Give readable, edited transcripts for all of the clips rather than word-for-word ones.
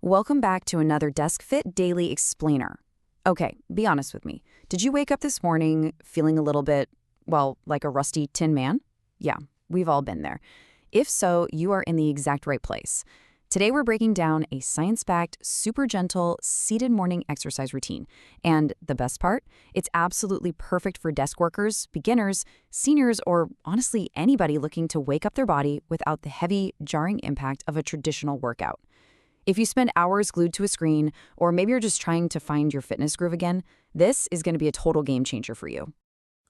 Welcome back to another Desk Fit Daily Explainer. Okay, be honest with me. Did you wake up this morning feeling a little bit, well, like a rusty tin man? Yeah, we've all been there. If so, you are in the exact right place. Today we're breaking down a science-backed, super gentle, seated morning exercise routine. And the best part? It's absolutely perfect for desk workers, beginners, seniors, or honestly anybody looking to wake up their body without the heavy, jarring impact of a traditional workout. If you spend hours glued to a screen, or maybe you're just trying to find your fitness groove again, this is going to be a total game changer for you.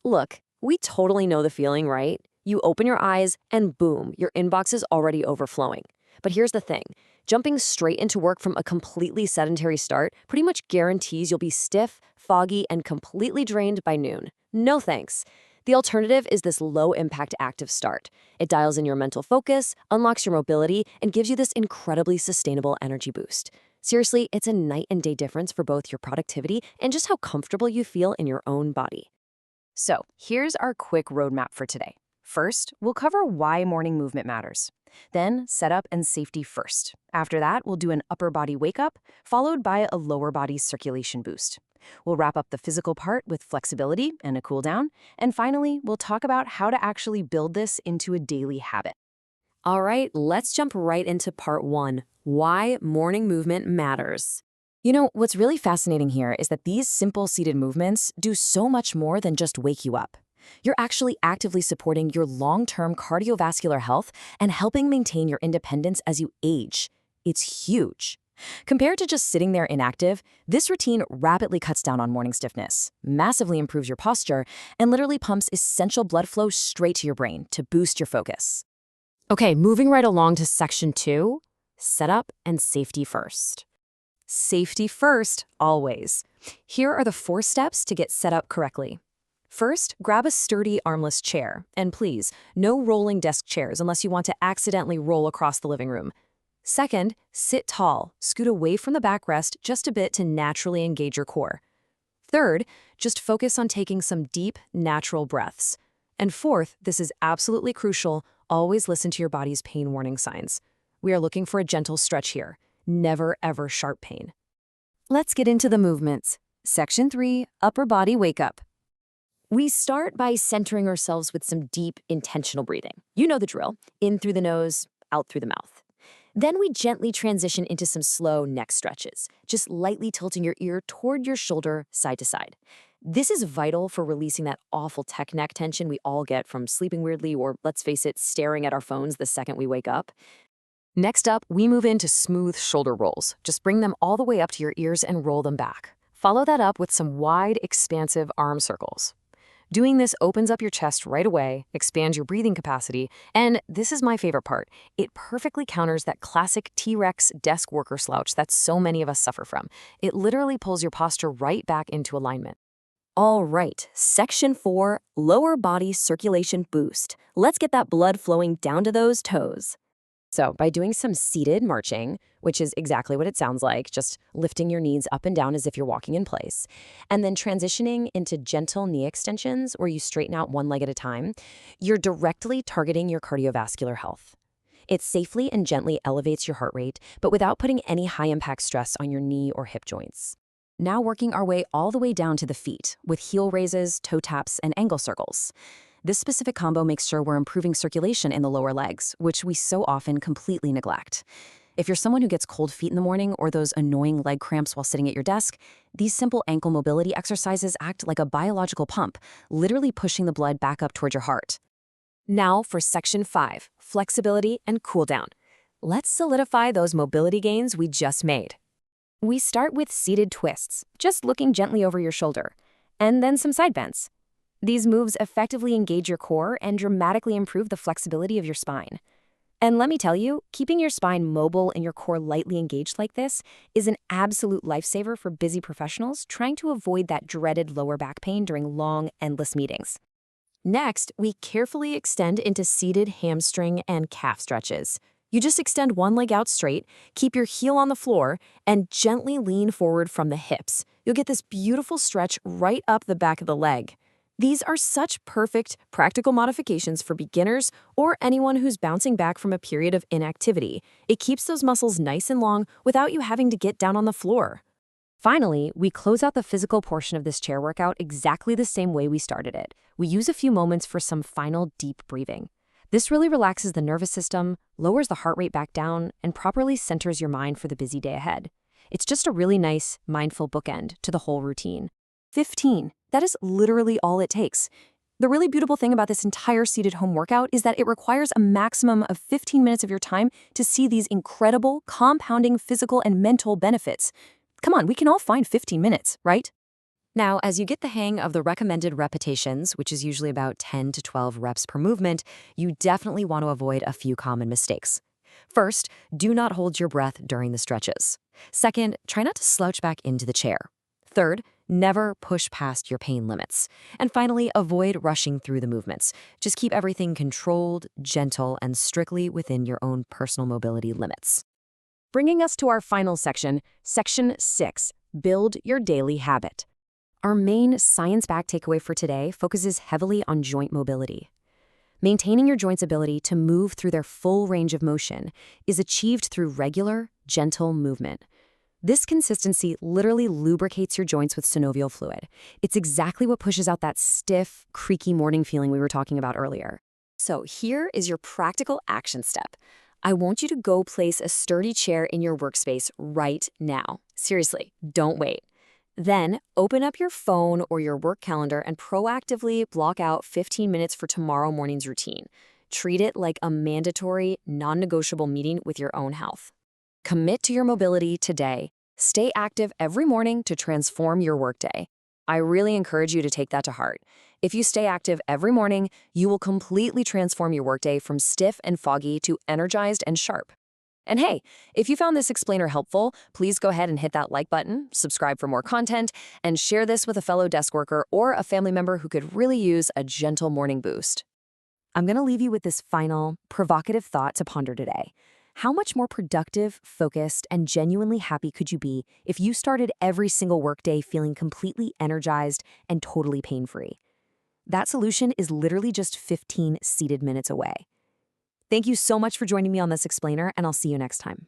Look, we totally know the feeling, right? You open your eyes and boom, your inbox is already overflowing. But here's the thing, jumping straight into work from a completely sedentary start pretty much guarantees you'll be stiff, foggy, and completely drained by noon. No thanks. The alternative is this low-impact active start. It dials in your mental focus, unlocks your mobility, and gives you this incredibly sustainable energy boost. Seriously, it's a night and day difference for both your productivity and just how comfortable you feel in your own body. So, here's our quick roadmap for today. First, we'll cover why morning movement matters. Then, setup and safety first. After that, we'll do an upper body wake up, followed by a lower body circulation boost. We'll wrap up the physical part with flexibility and a cool down. And finally, we'll talk about how to actually build this into a daily habit. All right, let's jump right into part one, why morning movement matters. You know, what's really fascinating here is that these simple seated movements do so much more than just wake you up. You're actually actively supporting your long-term cardiovascular health and helping maintain your independence as you age. It's huge. Compared to just sitting there inactive, this routine rapidly cuts down on morning stiffness, massively improves your posture, and literally pumps essential blood flow straight to your brain to boost your focus. Okay, moving right along to section 2, setup and safety first. Safety first, always. Here are the 4 steps to get set up correctly. First, grab a sturdy armless chair, and please, no rolling desk chairs unless you want to accidentally roll across the living room. Second, sit tall, scoot away from the backrest just a bit to naturally engage your core. Third, just focus on taking some deep, natural breaths. And fourth, this is absolutely crucial, always listen to your body's pain warning signs. We are looking for a gentle stretch here, never ever sharp pain. Let's get into the movements. Section 3, upper body wake up. We start by centering ourselves with some deep, intentional breathing. You know the drill, in through the nose, out through the mouth. Then we gently transition into some slow neck stretches, just lightly tilting your ear toward your shoulder side to side. This is vital for releasing that awful tech neck tension we all get from sleeping weirdly or, let's face it, staring at our phones the second we wake up. Next up, we move into smooth shoulder rolls. Just bring them all the way up to your ears and roll them back. Follow that up with some wide, expansive arm circles. Doing this opens up your chest right away, expands your breathing capacity, and this is my favorite part, it perfectly counters that classic T-Rex desk worker slouch that so many of us suffer from. It literally pulls your posture right back into alignment. All right, section 4, lower body circulation boost. Let's get that blood flowing down to those toes. So by doing some seated marching, which is exactly what it sounds like, just lifting your knees up and down as if you're walking in place, and then transitioning into gentle knee extensions where you straighten out one leg at a time, you're directly targeting your cardiovascular health. It safely and gently elevates your heart rate, but without putting any high-impact stress on your knee or hip joints. Now working our way all the way down to the feet with heel raises, toe taps, and ankle circles. This specific combo makes sure we're improving circulation in the lower legs, which we so often completely neglect. If you're someone who gets cold feet in the morning or those annoying leg cramps while sitting at your desk, these simple ankle mobility exercises act like a biological pump, literally pushing the blood back up toward your heart. Now for section 5, flexibility and cool down. Let's solidify those mobility gains we just made. We start with seated twists, just looking gently over your shoulder, and then some side bends. These moves effectively engage your core and dramatically improve the flexibility of your spine. And let me tell you, keeping your spine mobile and your core lightly engaged like this is an absolute lifesaver for busy professionals trying to avoid that dreaded lower back pain during long, endless meetings. Next, we carefully extend into seated hamstring and calf stretches. You just extend one leg out straight, keep your heel on the floor, and gently lean forward from the hips. You'll get this beautiful stretch right up the back of the leg. These are such perfect, practical modifications for beginners or anyone who's bouncing back from a period of inactivity. It keeps those muscles nice and long without you having to get down on the floor. Finally, we close out the physical portion of this chair workout exactly the same way we started it. We use a few moments for some final deep breathing. This really relaxes the nervous system, lowers the heart rate back down, and properly centers your mind for the busy day ahead. It's just a really nice, mindful bookend to the whole routine. 15. That is literally all it takes. The really beautiful thing about this entire seated home workout is that it requires a maximum of 15 minutes of your time to see these incredible, compounding physical and mental benefits. Come on, we can all find 15 minutes, right? Now, as you get the hang of the recommended repetitions, which is usually about 10 to 12 reps per movement, you definitely want to avoid a few common mistakes. First, do not hold your breath during the stretches. Second, try not to slouch back into the chair. Third, never push past your pain limits. And finally, avoid rushing through the movements. Just keep everything controlled, gentle, and strictly within your own personal mobility limits. Bringing us to our final section, Section 6, Build Your Daily Habit. Our main science-backed takeaway for today focuses heavily on joint mobility. Maintaining your joints' ability to move through their full range of motion is achieved through regular, gentle movement. This consistency literally lubricates your joints with synovial fluid. It's exactly what pushes out that stiff, creaky morning feeling we were talking about earlier. So here is your practical action step. I want you to go place a sturdy chair in your workspace right now. Seriously, don't wait. Then open up your phone or your work calendar and proactively block out 15 minutes for tomorrow morning's routine. Treat it like a mandatory, non-negotiable meeting with your own health. Commit to your mobility today. Stay active every morning to transform your workday. I really encourage you to take that to heart. If you stay active every morning, you will completely transform your workday from stiff and foggy to energized and sharp. And hey, if you found this explainer helpful, please go ahead and hit that like button, subscribe for more content, and share this with a fellow desk worker or a family member who could really use a gentle morning boost. I'm going to leave you with this final, provocative thought to ponder today. How much more productive, focused, and genuinely happy could you be if you started every single workday feeling completely energized and totally pain-free? That solution is literally just 15 seated minutes away. Thank you so much for joining me on this explainer, and I'll see you next time.